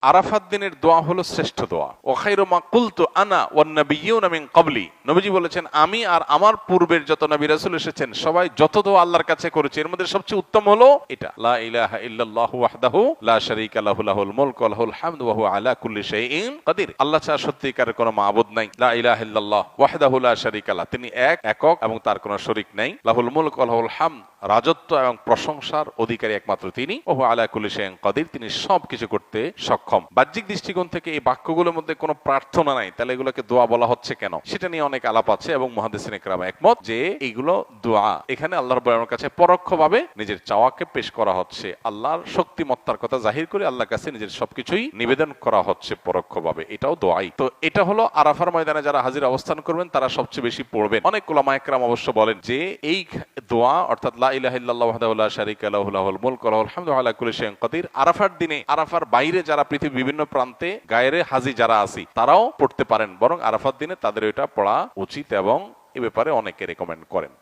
আরাফাত দিনের দোয়া হলো শ্রেষ্ঠ দোয়া। ও খায়রু মা কুলতু আনা ওয়ান নাবিয়্যুনা মিন ক্বাবলি, নবীজি বলেছেন আমি আর আমার পূর্বের যত নবী রাসূল এসেছেন সবাই যত দোয়া আল্লাহর কাছে করেছে এর মধ্যে সবচেয়ে উত্তম হলো এটা, লা ইলাহা ইল্লাল্লাহু ওয়াহদাহু লা শারীকা লাহু লাহুল মুলকু ওয়া লাহুল হামদু ওয়া হুয়া আলা কুল্লি শাইইন কাদির। আল্লাহ ছাড়া সত্যিকারের কোনো মাবুদ নাই, লা ইলাহা ইল্লাল্লাহ ওয়াহদাহু লা শারীকা লাহু, তিনি একক এবং তার কোনো শরীক নাই, লাহুল মুলকু ওয়া লাহুল হামদ, রাজত্ব এবং প্রশংসার অধিকারী একমাত্র তিনি, ওয়া হুয়া আলা কুল্লি শাইইন কাদির, তিনি সবকিছু করতে সক্ষম। বাহ্যিক দৃষ্টিকোণ থেকে এই বাক্যগুলোর মধ্যে কোনো প্রার্থনা নাই, তাহলে এগুলোকে দোয়া বলা হচ্ছে কেন সেটা নিয়ে অনেক আলাপ আছে এবং মুহাদ্দিসিন ইকরাম একমত যে এইগুলো দোয়া। এখানে আল্লাহ রাব্বুল আলামিনের কাছে পরোক্ষভাবে নিজের চাওয়াকে পেশ করা হচ্ছে, আল্লাহর শক্তিমত্তার কথা জাহির করে আল্লাহর কাছে নিজের সবকিছুই নিবেদন করা হচ্ছে পরোক্ষভাবে, এটাও দোয়াই। তো এটা হলো আরাফার ময়দানে যারা হাজির অবস্থান করবেন তারা সবচেয়ে বেশি পড়বেন। অনেক উলামা ইকরাম অবশ্য বলেন যে এই দোয়া অর্থাৎ লা ইলাহা ইল্লাল্লাহু ওয়াহদাহু লা শারীকা লাহু লাহুল মুলকু ওয়া লাহুল হামদু ওয়া আলা কুল্লি শাইইন কাদির, আরাফার দিনে, আরাফার বাইরে যারা পৃথিবীর বিভিন্ন প্রান্তে গায়রে হাজি যারা আছি তারাও পড়তে পারেন, বরং আরাফাত দিনে তাদের এটা পড়া উচিত এবং এ ব্যাপারে অনেকে রেকমেন্ড করেন।